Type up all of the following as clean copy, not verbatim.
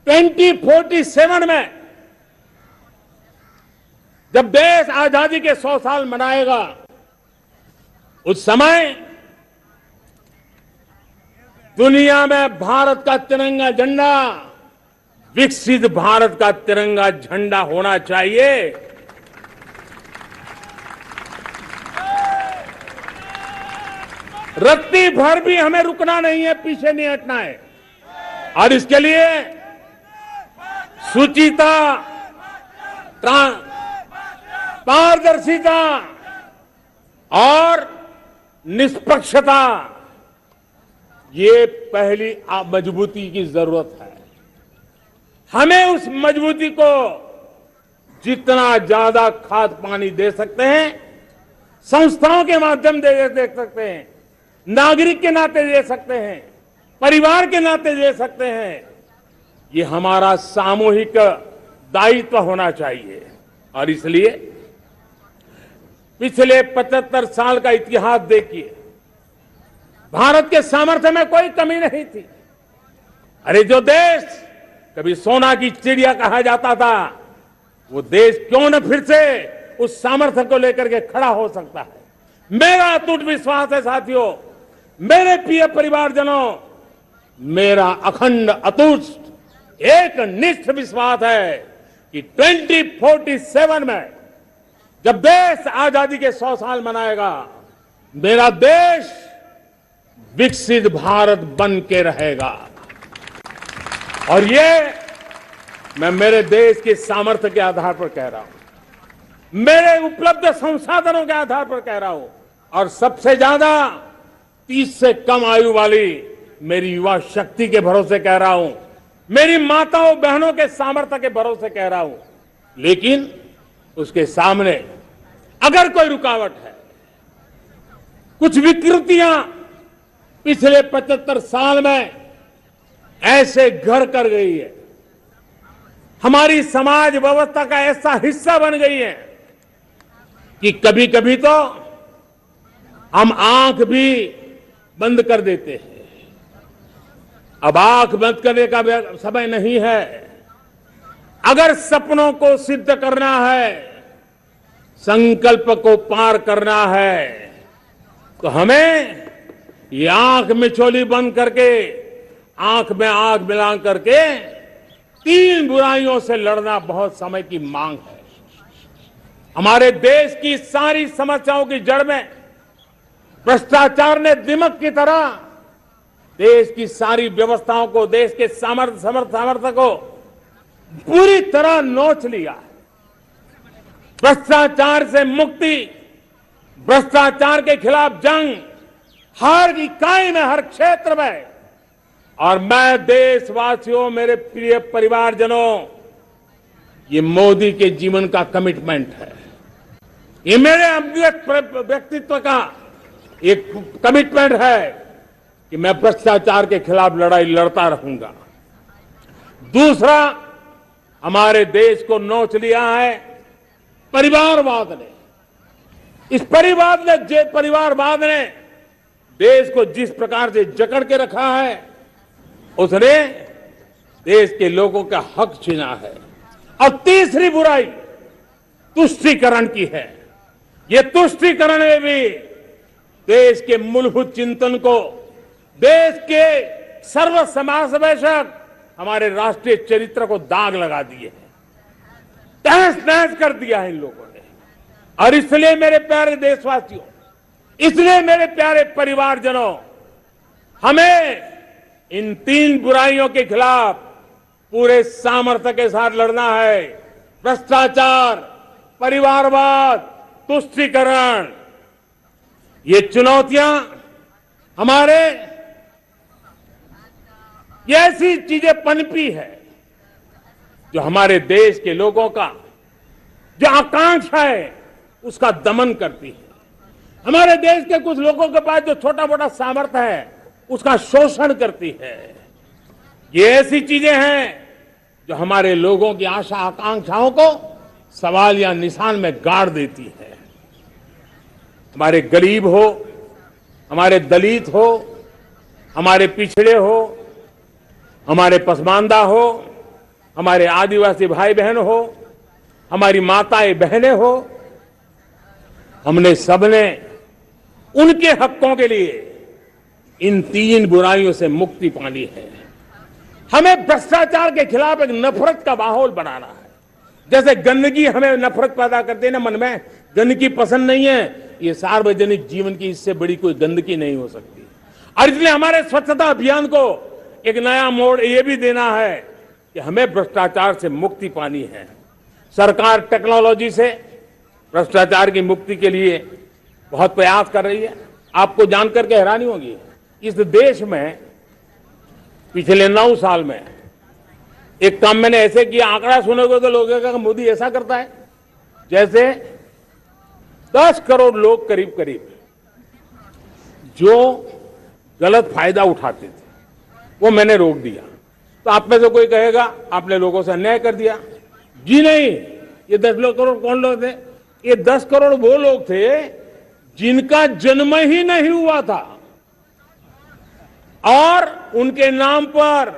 2047 में जब देश आजादी के 100 साल मनाएगा, उस समय दुनिया में भारत का तिरंगा झंडा विकसित भारत का तिरंगा झंडा होना चाहिए। रत्ती भर भी हमें रुकना नहीं है, पीछे नहीं हटना है। और इसके लिए शुचिता, पारदर्शिता और निष्पक्षता, ये पहली मजबूती की जरूरत है। हमें उस मजबूती को जितना ज्यादा खाद पानी दे सकते हैं, संस्थाओं के माध्यम से दे सकते हैं, नागरिक के नाते दे सकते हैं, परिवार के नाते दे सकते हैं, ये हमारा सामूहिक दायित्व होना चाहिए। और इसलिए पिछले 75 साल का इतिहास देखिए, भारत के सामर्थ्य में कोई कमी नहीं थी। अरे जो देश कभी सोना की चिड़िया कहा जाता था, वो देश क्यों न फिर से उस सामर्थ्य को लेकर के खड़ा हो सकता है। मेरा अटूट विश्वास है साथियों, मेरे प्रिय परिवारजनों, मेरा अखंड अटूट एक निष्ठ विश्वास है कि 2047 में जब देश आजादी के 100 साल मनाएगा, मेरा देश विकसित भारत बन के रहेगा। और ये मैं मेरे देश के सामर्थ्य के आधार पर कह रहा हूं, मेरे उपलब्ध संसाधनों के आधार पर कह रहा हूं, और सबसे ज्यादा 30 से कम आयु वाली मेरी युवा शक्ति के भरोसे कह रहा हूं, मेरी माताओं बहनों के सामर्थ्य के भरोसे कह रहा हूं। लेकिन उसके सामने अगर कोई रुकावट है, कुछ विकृतियां पिछले 75 साल में ऐसे घर कर गई है, हमारी समाज व्यवस्था का ऐसा हिस्सा बन गई है कि कभी कभी तो हम आंख भी बंद कर देते हैं। अब आंख बंद करने का समय नहीं है। अगर सपनों को सिद्ध करना है, संकल्प को पार करना है, तो हमें ये आंख मिचौली बंद करके, आंख में आंख मिला करके 3 बुराइयों से लड़ना बहुत समय की मांग है। हमारे देश की सारी समस्याओं की जड़ में भ्रष्टाचार ने दिमक की तरह देश की सारी व्यवस्थाओं को, देश के सामर्थ्य को पूरी तरह नोच लिया है। भ्रष्टाचार से मुक्ति, भ्रष्टाचार के खिलाफ जंग हर इकाई में, हर क्षेत्र में। और मैं देशवासियों, मेरे प्रिय परिवारजनों, ये मोदी के जीवन का कमिटमेंट है। ये मेरे व्यक्तित्व का एक कमिटमेंट है कि मैं भ्रष्टाचार के खिलाफ लड़ाई लड़ता रहूंगा। दूसरा, हमारे देश को नोच लिया है परिवारवाद ने। इस परिवारवाद ने देश को जिस प्रकार से जकड़ के रखा है, उसने देश के लोगों का हक छीना है। और तीसरी बुराई तुष्टीकरण की है। ये तुष्टीकरण में भी देश के मूलभूत चिंतन को, देश के सर्व समावेशक हमारे राष्ट्रीय चरित्र को दाग लगा दिए हैं, तहस नहस कर दिया है इन लोगों ने। और इसलिए मेरे प्यारे देशवासियों, इसलिए मेरे प्यारे परिवारजनों, हमें इन 3 बुराइयों के खिलाफ पूरे सामर्थ्य के साथ लड़ना है। भ्रष्टाचार, परिवारवाद, तुष्टीकरण, ये चुनौतियां हमारे, ये ऐसी चीजें पनपी है जो हमारे देश के लोगों का जो आकांक्षा है उसका दमन करती है। हमारे देश के कुछ लोगों के पास जो छोटा मोटा सामर्थ्य है उसका शोषण करती है। ये ऐसी चीजें हैं जो हमारे लोगों की आशा आकांक्षाओं को सवाल या निशान में गाड़ देती है। हमारे गरीब हो, हमारे दलित हो, हमारे पिछड़े हो, हमारे पसमानदा हो, हमारे आदिवासी भाई बहन हो, हमारी माताएं बहनें हो, हमने सबने उनके हकों के लिए इन 3 बुराइयों से मुक्ति पानी है। हमें भ्रष्टाचार के खिलाफ एक नफरत का माहौल बनाना है। जैसे गंदगी हमें नफरत पैदा करती है ना मन में, गंदगी पसंद नहीं है, ये सार्वजनिक जीवन की इससे बड़ी कोई गंदगी नहीं हो सकती। और इसलिए हमारे स्वच्छता अभियान को एक नया मोड़ ये भी देना है कि हमें भ्रष्टाचार से मुक्ति पानी है। सरकार टेक्नोलॉजी से भ्रष्टाचार की मुक्ति के लिए बहुत प्रयास कर रही है। आपको जानकर के हैरानी होगी, इस देश में पिछले 9 साल में एक काम मैंने ऐसे किया, आंकड़ा सुनोगे तो लोग कहेंगे मोदी ऐसा करता है, जैसे 10 करोड़ लोग करीब करीब जो गलत फायदा उठाते थे वो मैंने रोक दिया। तो आप में से कोई कहेगा आपने लोगों से अन्याय कर दिया। जी नहीं, ये 10 करोड़ कौन लोग थे? ये 10 करोड़ वो लोग थे जिनका जन्म ही नहीं हुआ था और उनके नाम पर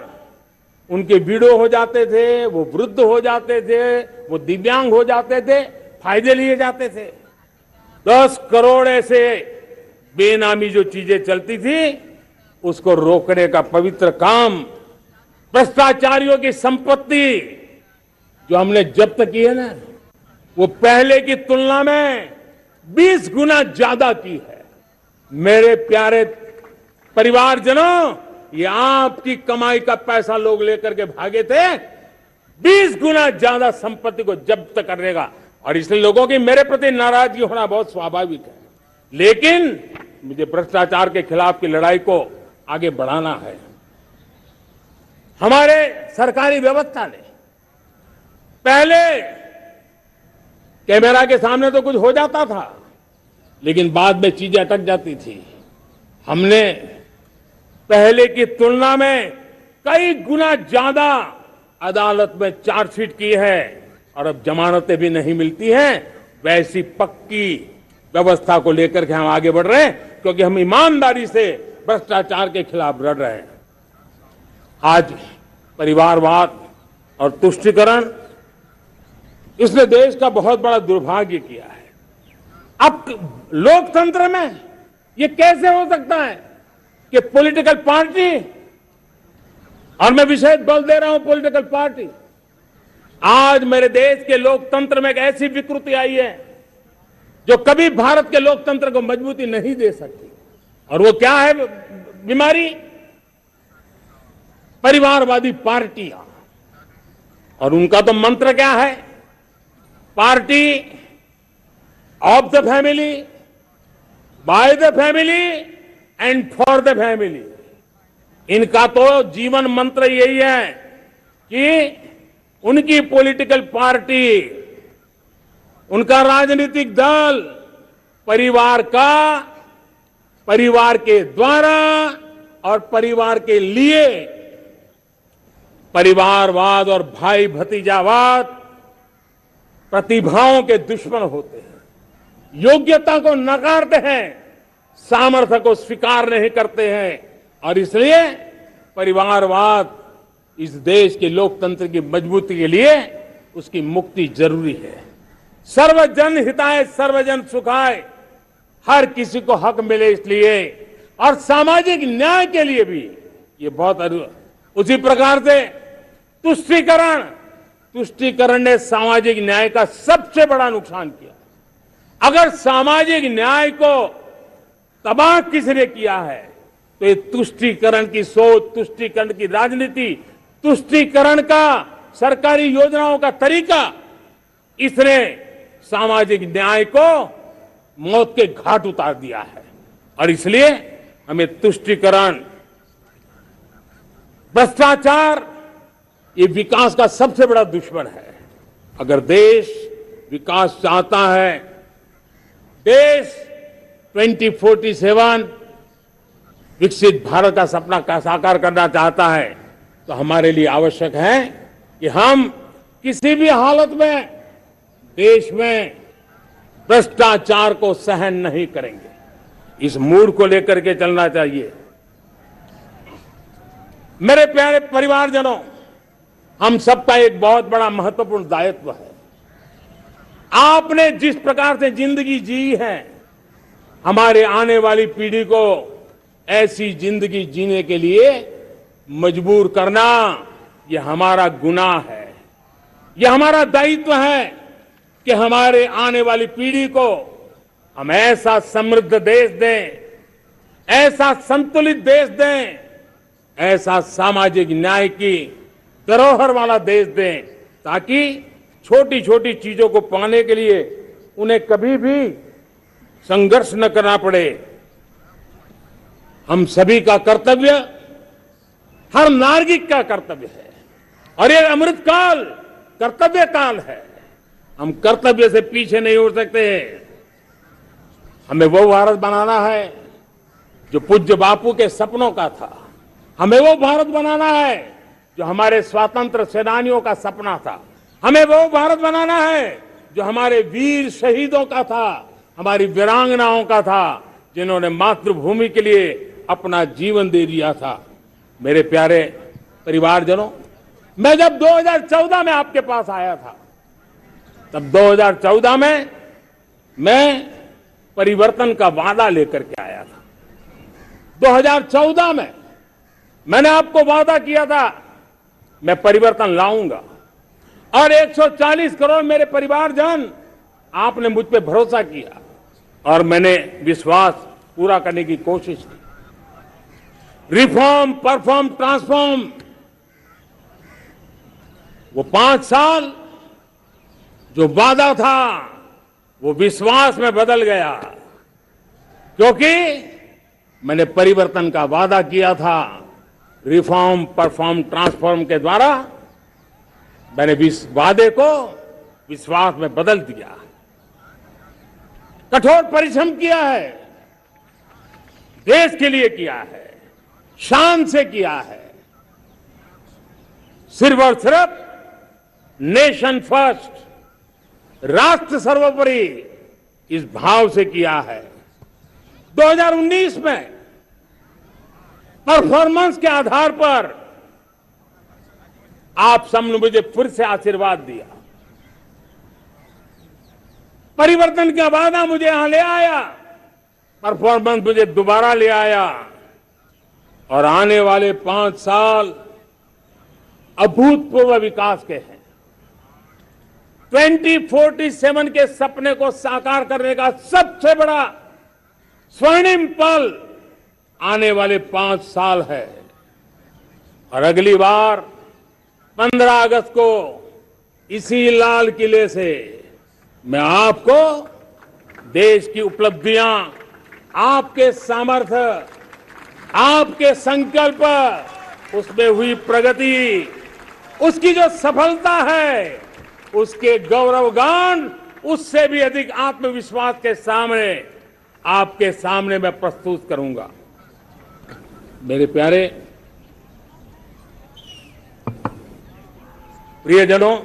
उनके विडो हो जाते थे, वो वृद्ध हो जाते थे, वो दिव्यांग हो जाते थे, फायदे लिए जाते थे। 10 करोड़ ऐसे बेनामी जो चीजें चलती थी उसको रोकने का पवित्र काम, भ्रष्टाचारियों की संपत्ति जो हमने जब्त की है ना, वो पहले की तुलना में 20 गुना ज्यादा की है। मेरे प्यारे परिवारजनों, ये आपकी कमाई का पैसा लोग लेकर के भागे थे, 20 गुना ज्यादा संपत्ति को जब्त करने का। और इसलिए लोगों की मेरे प्रति नाराजगी होना बहुत स्वाभाविक है, लेकिन मुझे भ्रष्टाचार के खिलाफ की लड़ाई को आगे बढ़ाना है। हमारे सरकारी व्यवस्था ने पहले कैमरा के सामने तो कुछ हो जाता था, लेकिन बाद में चीजें अटक जाती थी। हमने पहले की तुलना में कई गुना ज्यादा अदालत में चार्जशीट की है और अब जमानतें भी नहीं मिलती हैं। वैसी पक्की व्यवस्था को लेकर के हम आगे बढ़ रहे हैं, क्योंकि हम ईमानदारी से भ्रष्टाचार के खिलाफ लड़ रहे हैं। आज परिवारवाद और तुष्टीकरण, इसने देश का बहुत बड़ा दुर्भाग्य किया है। अब लोकतंत्र में ये कैसे हो सकता है कि पॉलिटिकल पार्टी, और मैं विशेष बल दे रहा हूं पॉलिटिकल पार्टी, आज मेरे देश के लोकतंत्र में एक ऐसी विकृति आई है जो कभी भारत के लोकतंत्र को मजबूती नहीं दे सकती। और वो क्या है बीमारी? परिवारवादी पार्टियां। और उनका तो मंत्र क्या है? Party of the family, by the family and for the family. इनका तो जीवन मंत्र यही है कि उनकी पॉलिटिकल पार्टी, उनका राजनीतिक दल परिवार का, परिवार के द्वारा और परिवार के लिए, परिवारवाद और भाई भतीजावाद प्रतिभाओं के दुश्मन होते हैं, योग्यता को नकारते हैं, सामर्थ्य को स्वीकार नहीं करते हैं। और इसलिए परिवारवाद इस देश के लोकतंत्र की मजबूती के लिए उसकी मुक्ति जरूरी है। सर्वजन हिताय सर्वजन सुखाय, हर किसी को हक मिले इसलिए, और सामाजिक न्याय के लिए भी ये बहुत। उसी प्रकार से तुष्टीकरण ने सामाजिक न्याय का सबसे बड़ा नुकसान किया। अगर सामाजिक न्याय को तबाह किसने किया है तो ये तुष्टीकरण की सोच, तुष्टीकरण की राजनीति, तुष्टीकरण का सरकारी योजनाओं का तरीका, इसने सामाजिक न्याय को मौत के घाट उतार दिया है। और इसलिए हमें तुष्टीकरण, भ्रष्टाचार, ये विकास का सबसे बड़ा दुश्मन है। अगर देश विकास चाहता है, देश 2047 विकसित भारत का सपना का साकार करना चाहता है, तो हमारे लिए आवश्यक है कि हम किसी भी हालत में देश में भ्रष्टाचार को सहन नहीं करेंगे। इस मूड को लेकर के चलना चाहिए। मेरे प्यारे परिवारजनों, हम सबका एक बहुत बड़ा महत्वपूर्ण दायित्व है। आपने जिस प्रकार से जिंदगी जी है, हमारे आने वाली पीढ़ी को ऐसी जिंदगी जीने के लिए मजबूर करना, यह हमारा गुनाह है। यह हमारा दायित्व है कि हमारे आने वाली पीढ़ी को हम ऐसा समृद्ध देश दें, ऐसा संतुलित देश दें, ऐसा सामाजिक न्याय की धरोहर वाला देश दें, ताकि छोटी छोटी चीजों को पाने के लिए उन्हें कभी भी संघर्ष न करना पड़े। हम सभी का कर्तव्य, हर नागरिक का कर्तव्य है, और ये अमृत काल कर्तव्य काल है। हम कर्तव्य से पीछे नहीं उठ सकते। हमें वो भारत बनाना है जो पूज्य बापू के सपनों का था। हमें वो भारत बनाना है जो हमारे स्वतंत्र सेनानियों का सपना था। हमें वो भारत बनाना है जो हमारे वीर शहीदों का था, हमारी वीरांगनाओं का था, जिन्होंने मातृभूमि के लिए अपना जीवन दे दिया था। मेरे प्यारे परिवारजनों, मैं जब 2014 में आपके पास आया था, तब 2014 में मैं परिवर्तन का वादा लेकर के आया था। 2014 में मैंने आपको वादा किया था मैं परिवर्तन लाऊंगा, और 140 करोड़ मेरे परिवारजन, आपने मुझ पे भरोसा किया और मैंने विश्वास पूरा करने की कोशिश की। रिफॉर्म, परफॉर्म, ट्रांसफॉर्म, वो 5 साल जो वादा था वो विश्वास में बदल गया, क्योंकि मैंने परिवर्तन का वादा किया था। रिफॉर्म, परफॉर्म, ट्रांसफॉर्म के द्वारा मैंने इस वादे को विश्वास में बदल दिया। कठोर परिश्रम किया है, देश के लिए किया है, शान से किया है, सिर्फ और सिर्फ नेशन फर्स्ट, राष्ट्र सर्वोपरि, इस भाव से किया है। 2019 में परफॉर्मेंस के आधार पर आप सबने मुझे फिर से आशीर्वाद दिया। परिवर्तन का वादा मुझे यहां ले आया, परफॉर्मेंस मुझे दोबारा ले आया, और आने वाले 5 साल अभूतपूर्व विकास के हैं। 2047 के सपने को साकार करने का सबसे बड़ा स्वर्णिम पल आने वाले 5 साल है। और अगली बार 15 अगस्त को इसी लाल किले से मैं आपको देश की उपलब्धियां, आपके सामर्थ्य, आपके संकल्प, उसमें हुई प्रगति, उसकी जो सफलता है, उसके गौरवगान, उससे भी अधिक आत्मविश्वास के सामने, आपके सामने मैं प्रस्तुत करूंगा। मेरे प्यारे प्रियजनों,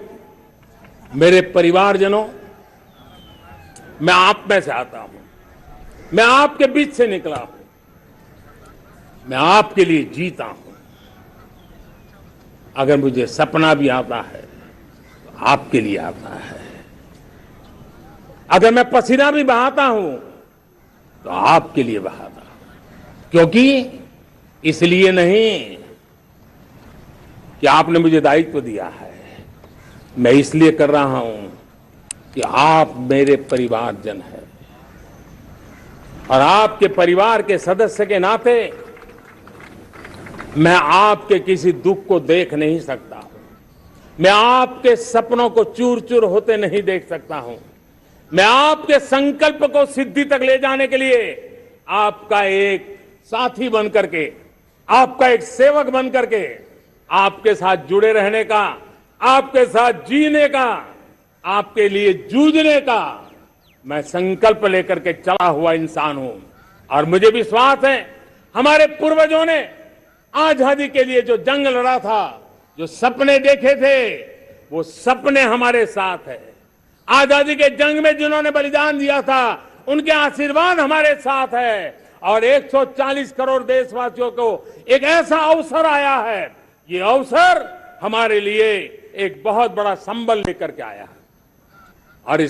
मेरे परिवारजनों, मैं आप में से आता हूं, मैं आपके बीच से निकला हूं, मैं आपके लिए जीता हूं। अगर मुझे सपना भी आता है तो आपके लिए आता है। अगर मैं पसीना भी बहाता हूं तो आपके लिए बहाता हूं, क्योंकि इसलिए नहीं कि आपने मुझे दायित्व दिया है, मैं इसलिए कर रहा हूं कि आप मेरे परिवारजन हैं, और आपके परिवार के सदस्य के नाते मैं आपके किसी दुख को देख नहीं सकता, मैं आपके सपनों को चूर चूर होते नहीं देख सकता हूं, मैं आपके संकल्प को सिद्धि तक ले जाने के लिए आपका एक साथी बन करके, आपका एक सेवक बन करके, आपके साथ जुड़े रहने का, आपके साथ जीने का, आपके लिए जूझने का मैं संकल्प लेकर के चला हुआ इंसान हूं। और मुझे विश्वास है हमारे पूर्वजों ने आजादी के लिए जो जंग लड़ा था, जो सपने देखे थे, वो सपने हमारे साथ है। आजादी के जंग में जिन्होंने बलिदान दिया था, उनके आशीर्वाद हमारे साथ है। और 140 करोड़ देशवासियों को एक ऐसा अवसर आया है, ये अवसर हमारे लिए एक बहुत बड़ा संबल लेकर के आया है और इस